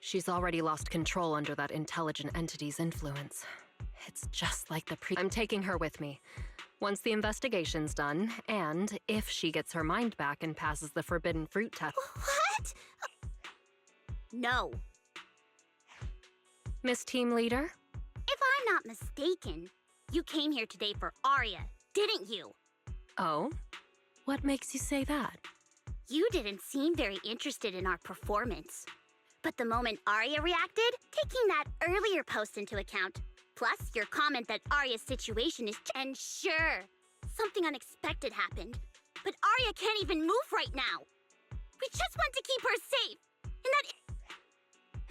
She's already lost control under that intelligent entity's influence. It's just like I'm taking her with me. Once the investigation's done, and if she gets her mind back and passes the forbidden fruit test. What? No. Miss Team Leader? If I'm not mistaken, you came here today for Aria, didn't you? Oh? What makes you say that? You didn't seem very interested in our performance. But the moment Aria reacted, taking that earlier post into account, plus your comment that Aria's situation is... And sure, something unexpected happened. But Aria can't even move right now. We just want to keep her safe. And that...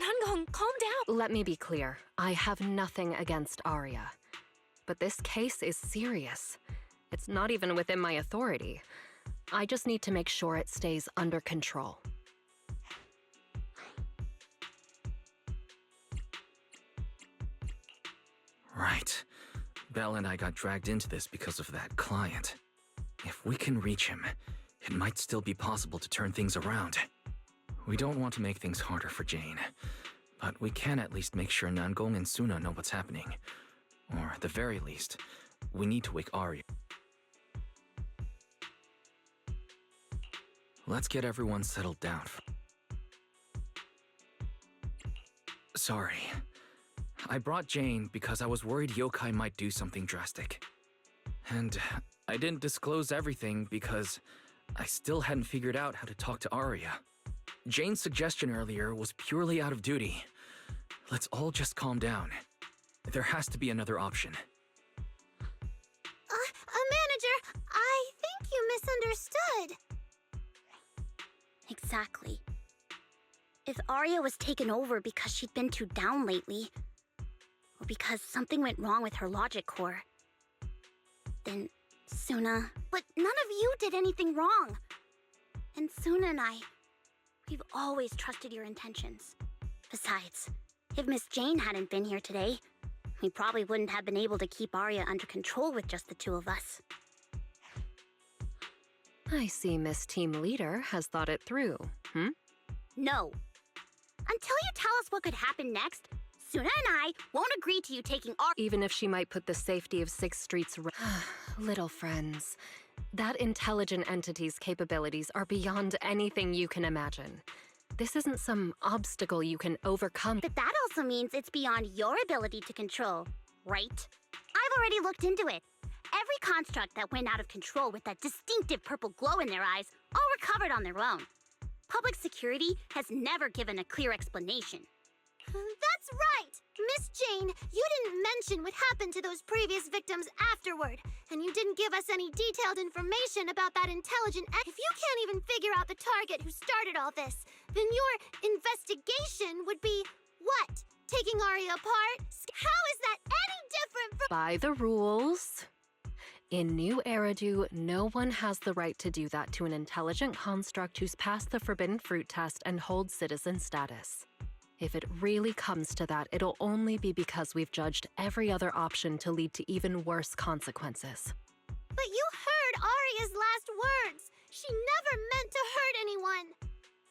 Nangong, calm down. Let me be clear. I have nothing against Aria. But this case is serious. It's not even within my authority. I just need to make sure it stays under control. Right. Belle and I got dragged into this because of that client. If we can reach him, it might still be possible to turn things around. We don't want to make things harder for Jane, but we can at least make sure Nangong and Suna know what's happening. Or at the very least, we need to wake Aria. Let's get everyone settled down. Sorry. I brought Jane because I was worried yokai might do something drastic. And I didn't disclose everything because I still hadn't figured out how to talk to Aria. Jane's suggestion earlier was purely out of duty. Let's all just calm down. There has to be another option. Manager, I think you misunderstood. Exactly. If Aria was taken over because she'd been too down lately, or because something went wrong with her logic core, then Suna... But none of you did anything wrong. And Suna and I, we've always trusted your intentions. Besides, if Miss Jane hadn't been here today, we probably wouldn't have been able to keep Aria under control with just the two of us. I see Miss Team Leader has thought it through, No. Until you tell us what could happen next, Suna and I won't agree to you taking Aria. Even if she might put the safety of 6 streets... Little friends, that intelligent entity's capabilities are beyond anything you can imagine. This isn't some obstacle you can overcome. But that also means it's beyond your ability to control, right? I've already looked into it. Every construct that went out of control with that distinctive purple glow in their eyes all recovered on their own. Public security has never given a clear explanation. That's right! Miss Jane, you didn't mention what happened to those previous victims afterward, and you didn't give us any detailed information about that intelligent... If you can't even figure out the target who started all this, then your investigation would be... what? Taking Aria apart? How is that any different from... By the rules. In New Eridu, no one has the right to do that to an intelligent construct who's passed the forbidden fruit test and holds citizen status. If it really comes to that, it'll only be because we've judged every other option to lead to even worse consequences. But you heard Aria's last words! She never meant to hurt anyone!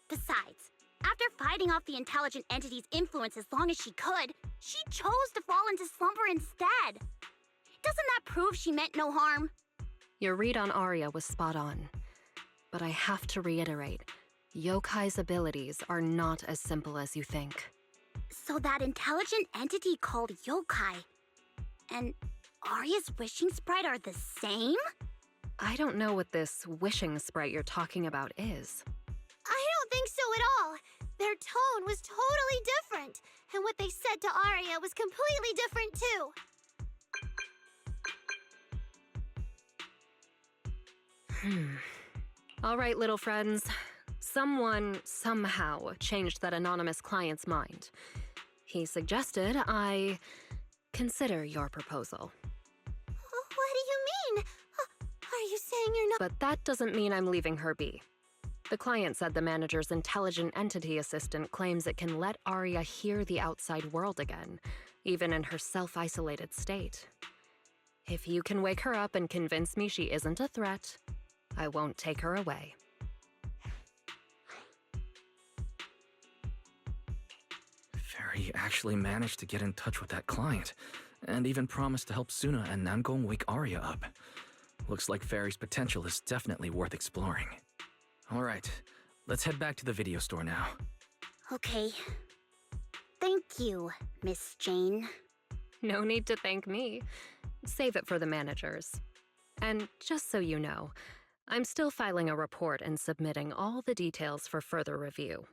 Besides, after fighting off the intelligent entity's influence as long as she could, she chose to fall into slumber instead. Doesn't that prove she meant no harm? Your read on Aria was spot on. But I have to reiterate, yokai's abilities are not as simple as you think. So that intelligent entity called yokai and Aria's wishing sprite are the same? I don't know what this wishing sprite you're talking about is. I don't think so at all. Their tone was totally different, and what they said to Aria was completely different too. All right, little friends. Someone, somehow, changed that anonymous client's mind. He suggested I consider your proposal. What do you mean? Are you saying you're not— But that doesn't mean I'm leaving her be. The client said the manager's intelligent entity assistant claims it can let Aria hear the outside world again, even in her self-isolated state. If you can wake her up and convince me she isn't a threat, I won't take her away. Fairy actually managed to get in touch with that client, and even promised to help Suna and Nangong wake Aria up. Looks like Fairy's potential is definitely worth exploring. Alright, let's head back to the video store now. Okay. Thank you, Miss Jane. No need to thank me. Save it for the managers. And just so you know, I'm still filing a report and submitting all the details for further review.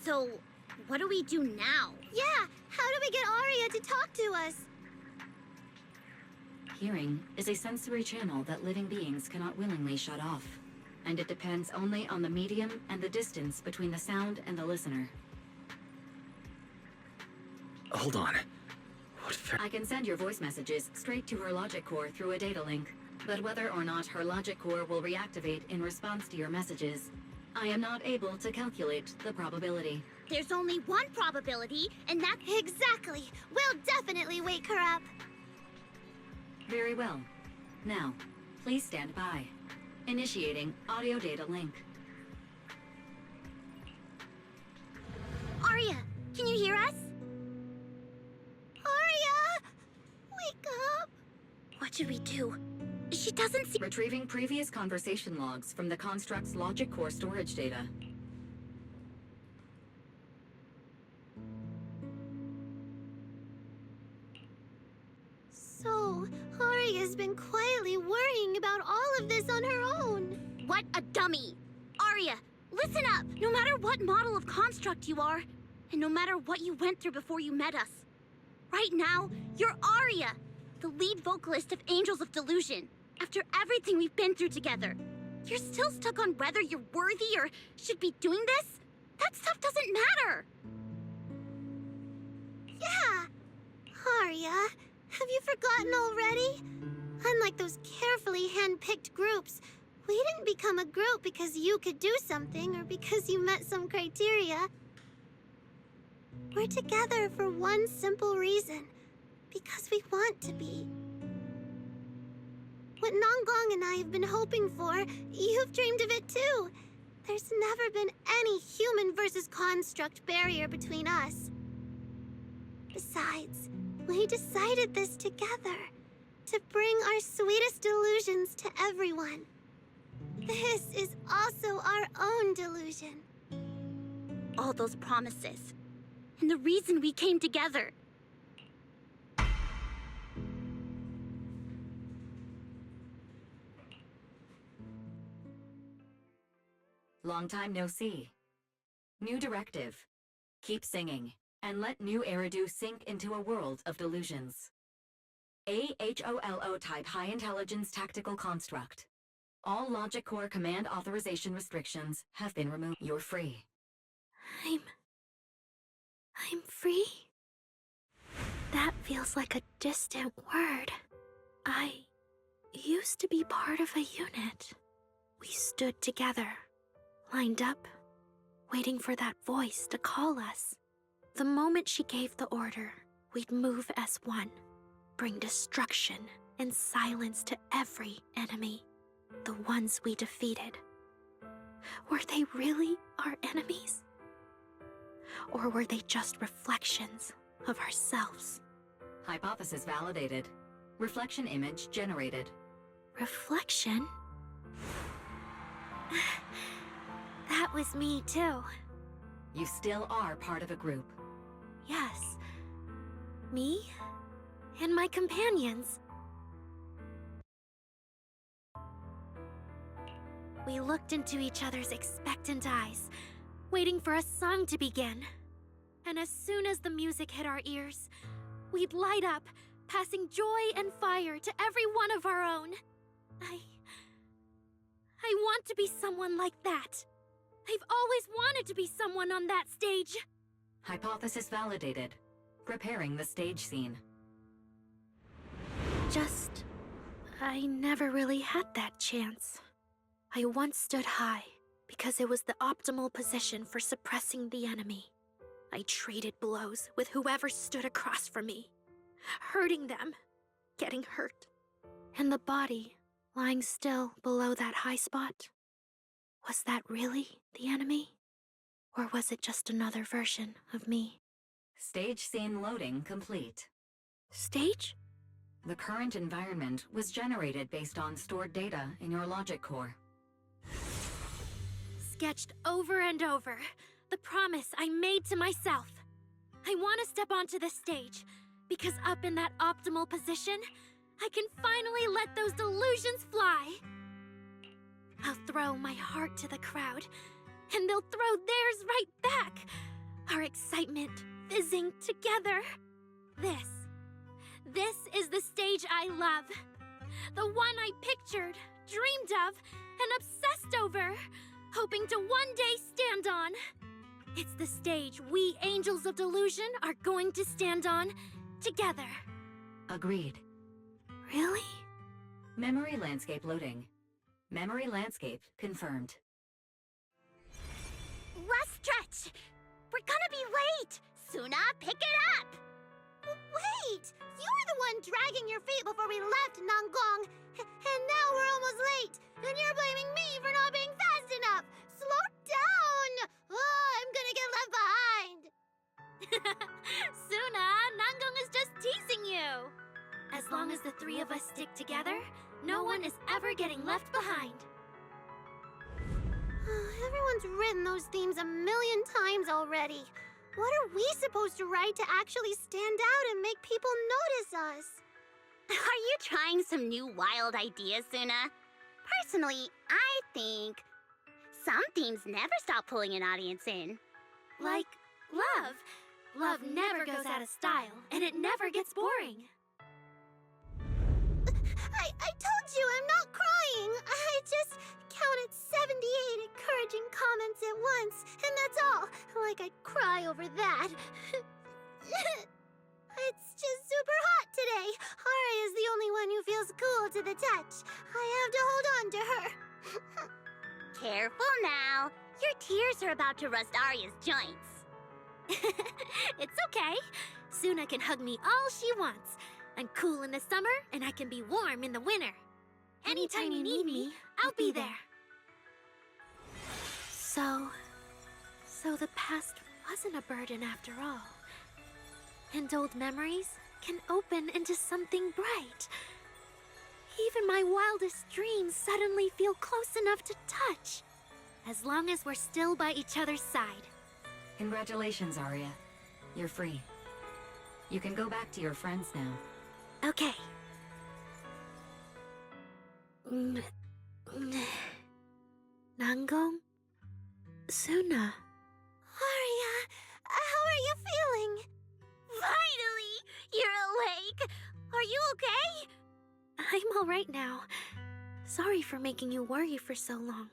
So, what do we do now? Yeah, how do we get Aria to talk to us? Hearing is a sensory channel that living beings cannot willingly shut off, and it depends only on the medium and the distance between the sound and the listener. Hold on. I can send your voice messages straight to her logic core through a data link, but whether or not her logic core will reactivate in response to your messages, I am not able to calculate the probability. There's only one probability, and that's... Exactly! We'll definitely wake her up! Very well. Now, please stand by. Initiating audio data link. Aria, can you hear us? Aria! Wake up! What should we do? She doesn't seem... Retrieving previous conversation logs from the construct's logic core storage data. So, Aria's been quietly worrying about all of this on her own. What a dummy! Aria, listen up! No matter what model of construct you are, and no matter what you went through before you met us, right now, you're Aria, the lead vocalist of Angels of Delusion. After everything we've been through together, you're still stuck on whether you're worthy or should be doing this? That stuff doesn't matter! Yeah! Aria, have you forgotten already? Unlike those carefully hand-picked groups, we didn't become a group because you could do something or because you met some criteria. We're together for one simple reason. Because we want to be. What Nangong and I have been hoping for, you've dreamed of it too. There's never been any human versus construct barrier between us. Besides, we decided this together, to bring our sweetest delusions to everyone. This is also our own delusion. All those promises, and the reason we came together. Long time no see. New directive. Keep singing, and let new Eridu sink into a world of delusions. AHOLO type high intelligence tactical construct. All logic core command authorization restrictions have been removed. You're free. I'm free? That feels like a distant word. I used to be part of a unit. We stood together, lined up, waiting for that voice to call us. The moment she gave the order, we'd move as one, bring destruction and silence to every enemy, the ones we defeated. Were they really our enemies? Or were they just reflections of ourselves? Hypothesis validated. Reflection image generated. Reflection? That was me too. You still are part of a group. Yes. Me and my companions. We looked into each other's expectant eyes, waiting for a song to begin. And as soon as the music hit our ears, we'd light up, passing joy and fire to every one of our own. I want to be someone like that. I've always wanted to be someone on that stage. Hypothesis validated. Preparing the stage scene. I never really had that chance. I once stood high because it was the optimal position for suppressing the enemy. I traded blows with whoever stood across from me, hurting them, getting hurt. And the body lying still below that high spot, was that really the enemy? Or was it just another version of me? Stage scene loading complete. Stage? The current environment was generated based on stored data in your logic core. Sketched over and over, the promise I made to myself. I want to step onto the stage, because up in that optimal position, I can finally let those delusions fly. I'll throw my heart to the crowd, and they'll throw theirs right back. Our excitement fizzing together. This is the stage I love. The one I pictured, dreamed of, and obsessed over, hoping to one day stand on. It's the stage we Angels of Delusion are going to stand on together. Agreed. Really? Memory landscape loading. Memory landscape confirmed. Last stretch! We're gonna be late! Suna, pick it up! Wait! You were the one dragging your feet before we left, Nanggong! And now we're almost late! And you're blaming me for not being fast enough! Slow down! Oh, I'm gonna get left behind! Suna, Nanggong is just teasing you. As long as the three of us stick together, no one is ever getting left behind. Everyone's written those themes a million times already. What are we supposed to write to actually stand out and make people notice us? Are you trying some new wild ideas, Suna? Personally, I think some themes never stop pulling an audience in. Like love. Love never goes out of style, and it never gets boring. I told you I'm not crying. I just counted 78 encouraging comments at once, and that's all. Like I'd cry over that. It's just super hot today. Aria is the only one who feels cool to the touch. I have to hold on to her. Careful now. Your tears are about to rust Aria's joints. It's okay. Suna can hug me all she wants. I'm cool in the summer, and I can be warm in the winter. Anytime you need me, I'll be there. So the past wasn't a burden after all. And old memories can open into something bright. Even my wildest dreams suddenly feel close enough to touch. As long as we're still by each other's side. Congratulations, Aria. You're free. You can go back to your friends now. Okay. Nanggong? Suna? Aria, how are you feeling? Finally! You're awake! Are you okay? I'm all right now. Sorry for making you worry for so long.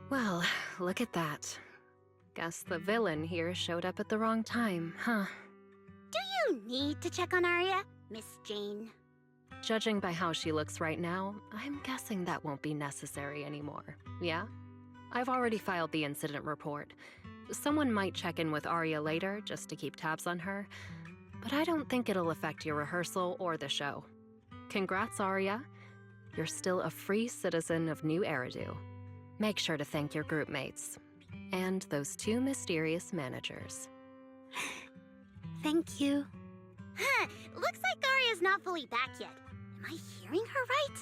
Well, look at that. Guess the villain here showed up at the wrong time, huh? Do you need to check on Aria, Miss Jane? Judging by how she looks right now, I'm guessing that won't be necessary anymore, yeah? I've already filed the incident report. Someone might check in with Aria later just to keep tabs on her, but I don't think it'll affect your rehearsal or the show. Congrats, Aria. You're still a free citizen of New Eridu. Make sure to thank your group mates. And those two mysterious managers. Thank you. Huh, looks like Aria's not fully back yet. Am I hearing her right?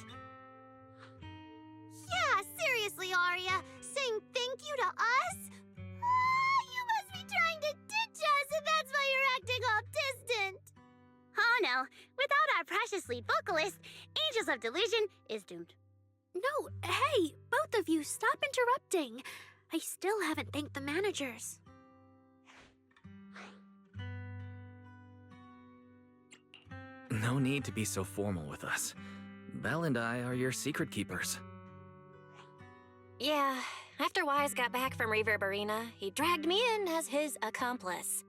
Yeah, seriously, Aria. Saying thank you to us? You must be trying to ditch us, and that's why you're acting all distant. Oh no, without our precious lead vocalist, Angels of Delusion is doomed. No, hey, both of you, stop interrupting. I still haven't thanked the managers. No need to be so formal with us. Belle and I are your secret keepers. Yeah, after Wise got back from Reverberina, he dragged me in as his accomplice.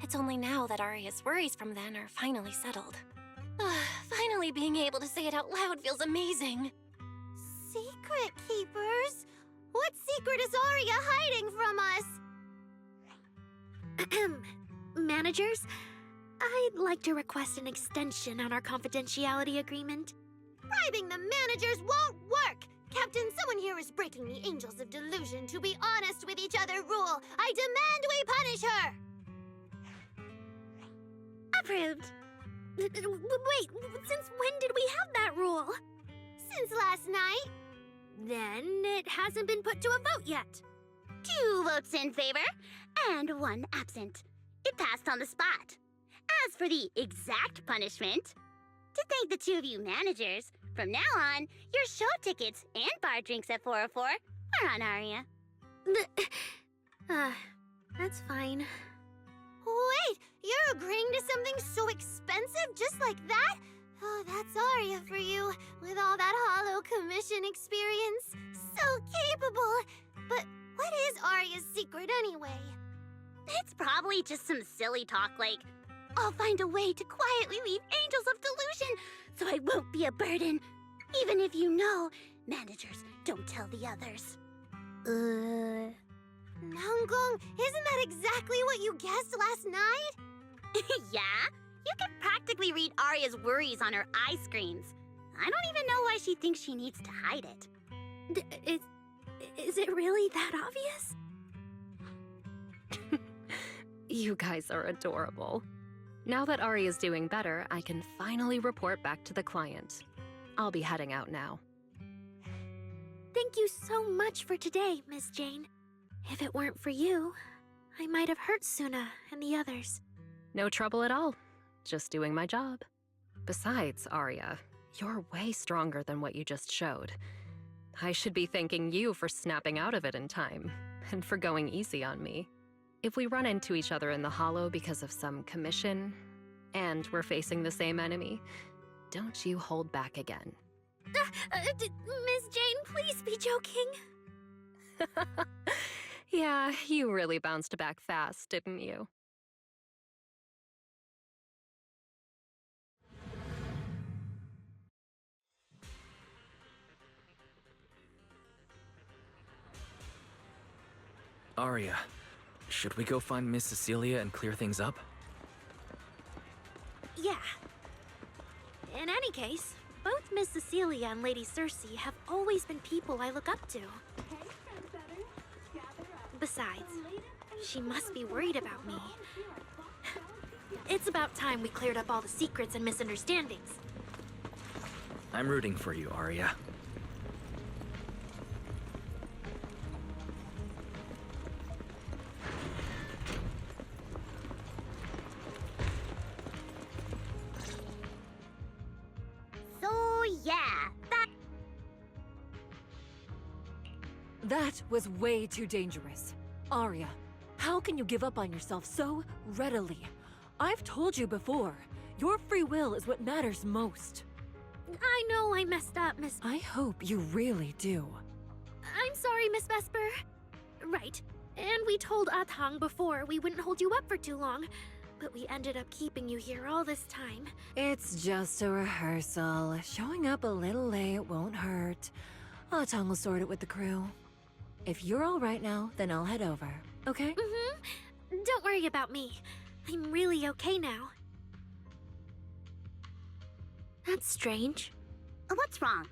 It's only now that Aria's worries from then are finally settled. Finally being able to say it out loud feels amazing. Secret keepers? What secret is Aria hiding from us? Managers, I'd like to request an extension on our confidentiality agreement. Bribing the managers won't work! Captain, someone here is breaking the Angels of Delusion to be honest with each other rule. I demand we punish her! Approved. Wait, since when did we have that rule? Since last night. Then it hasn't been put to a vote yet. 2 votes in favor and 1 absent. It passed on the spot. As for the exact punishment, to thank the 2 of you managers, from now on, your show tickets and bar drinks at 404 are on Aria. That's fine. Wait, you're agreeing to something so expensive just like that? Oh, that's Aria for you, with all that hollow commission experience. So capable. But what is Aria's secret anyway? It's probably just some silly talk like, I'll find a way to quietly leave Angels of Delusion so I won't be a burden. Even if you know, managers don't tell the others. Nanggong, isn't that exactly what you guessed last night? Yeah? You can practically read Aria's worries on her eye screens. I don't even know why she thinks she needs to hide it. Is it really that obvious? You guys are adorable. Now that Aria's doing better, I can finally report back to the client. I'll be heading out now. Thank you so much for today, Miss Jane. If it weren't for you, I might have hurt Suna and the others. No trouble at all. Just doing my job. Besides, Aria, you're way stronger than what you just showed. I should be thanking you for snapping out of it in time, and for going easy on me. If we run into each other in the Hollow because of some commission, and we're facing the same enemy, don't you hold back again. Miss Jane, please be joking. Yeah, you really bounced back fast, didn't you? Aria, should we go find Miss Cecilia and clear things up? Yeah. In any case, both Miss Cecilia and Lady Cersei have always been people I look up to. Besides, she must be worried about me. It's about time we cleared up all the secrets and misunderstandings. I'm rooting for you, Aria. So yeah, That was way too dangerous. Aria, how can you give up on yourself so readily? I've told you before, your free will is what matters most. I know I messed up, Miss... I hope you really do. I'm sorry, Miss Vesper. Right. And we told Athang before we wouldn't hold you up for too long. But we ended up keeping you here all this time. It's just a rehearsal. Showing up a little late won't hurt. Atang will sort it with the crew. If you're all right now, then I'll head over, okay? Mm-hmm. Don't worry about me. I'm really okay now. That's strange. what's wrong?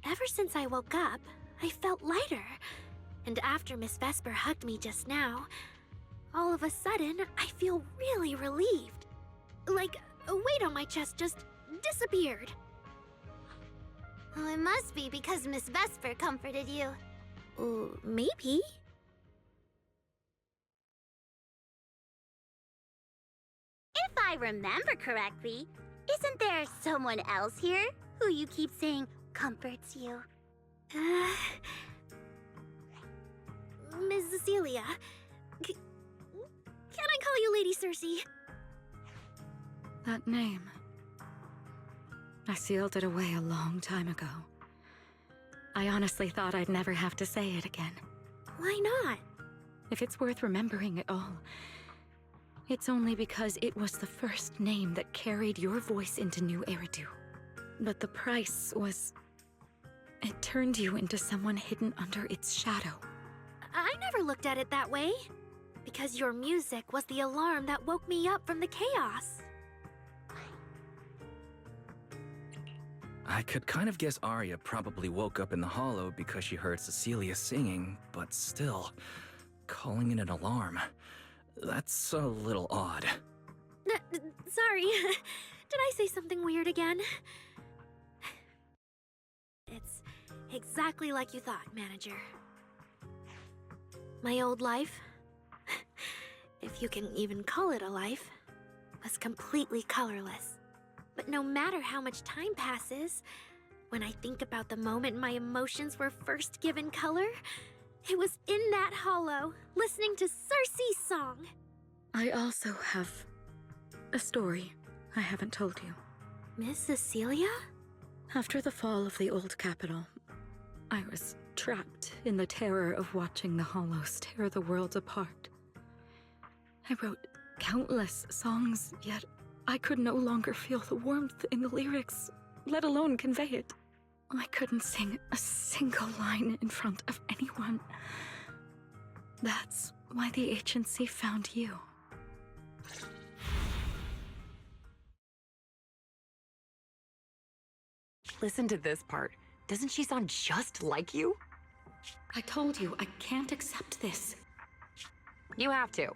Ever since I woke up, I felt lighter. And after Miss Vesper hugged me just now, all of a sudden, I feel really relieved. Like a weight on my chest just disappeared. Well, it must be because Miss Vesper comforted you. Maybe? If I remember correctly, isn't there someone else here who you keep saying comforts you? Miss Cecilia. Can I call you Lady Cersei? That name. I sealed it away a long time ago. I honestly thought I'd never have to say it again. Why not? If it's worth remembering at all, it's only because it was the first name that carried your voice into New Eridu. But the price was... It turned you into someone hidden under its shadow. I never looked at it that way. Because your music was the alarm that woke me up from the chaos. I could kind of guess Aria probably woke up in the hollow because she heard Cecilia singing, but still, calling it an alarm. That's a little odd. Sorry, did I say something weird again? It's exactly like you thought, Manager. My old life, if you can even call it a life, was completely colorless. But no matter how much time passes, when I think about the moment my emotions were first given color, it was in that hollow, listening to Circe's song. I also have a story I haven't told you. Miss Cecilia? After the fall of the old capital, I was trapped in the terror of watching the hollows tear the world apart. I wrote countless songs, yet I could no longer feel the warmth in the lyrics, let alone convey it. I couldn't sing a single line in front of anyone. That's why the agency found you. Listen to this part. Doesn't she sound just like you? I told you, I can't accept this. You have to.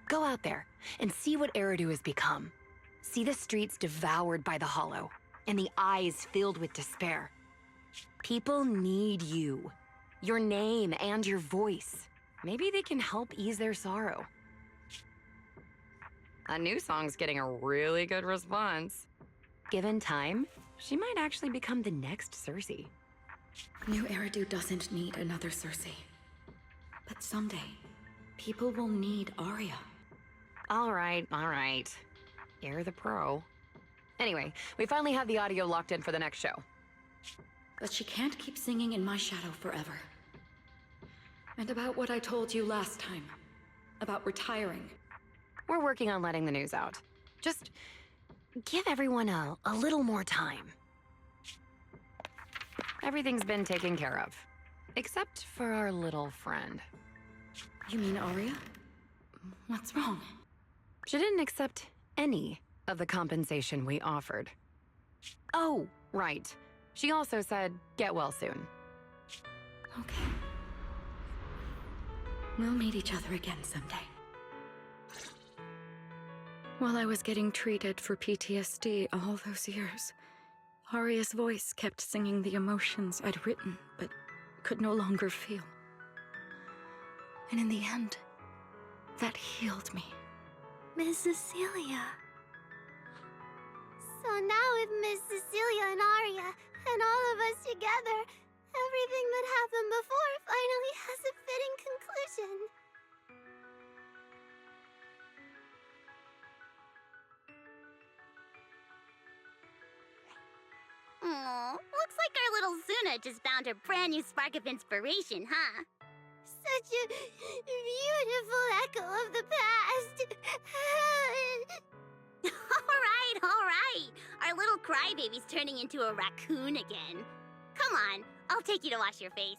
Go out there and see what Eridu has become. See the streets devoured by the hollow, and the eyes filled with despair. People need you. Your name and your voice. Maybe they can help ease their sorrow. A new song's getting a really good response. Given time, she might actually become the next Circe. New Eridu doesn't need another Circe. But someday, people will need Aria. All right. You're the pro. Anyway, we finally have the audio locked in for the next show. But she can't keep singing in my shadow forever. And about what I told you last time. About retiring. We're working on letting the news out. Just give everyone a little more time. Everything's been taken care of. Except for our little friend. You mean Aria? What's wrong? She didn't accept any of the compensation we offered. Oh, right. She also said, get well soon. Okay. We'll meet each other again someday. While I was getting treated for PTSD all those years, Aria's voice kept singing the emotions I'd written, but could no longer feel. And in the end, that healed me. Miss Cecilia. So now with Miss Cecilia and Aria, and all of us together, everything that happened before finally has a fitting conclusion. Aw, looks like our little Zuna just found her brand new spark of inspiration, huh? Such a beautiful echo of the past. All right. Our little crybaby's turning into a raccoon again. Come on, I'll take you to wash your face.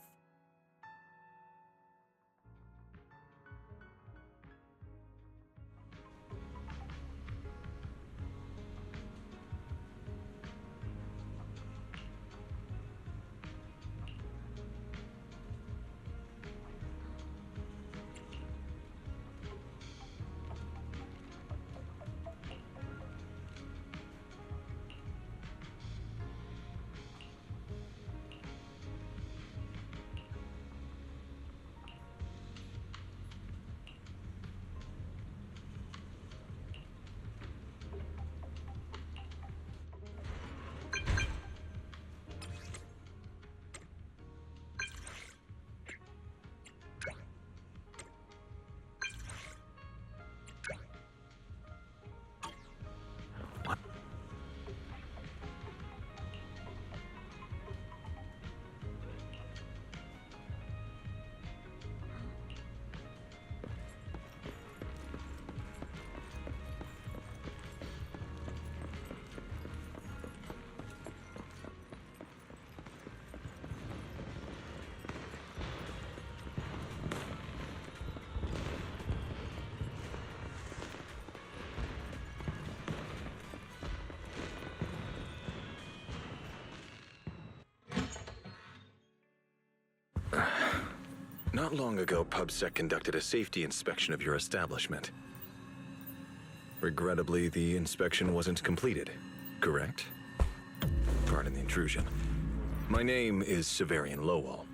Not long ago, PubSec conducted a safety inspection of your establishment. Regrettably, the inspection wasn't completed, correct? Pardon the intrusion. My name is Severian Lowell.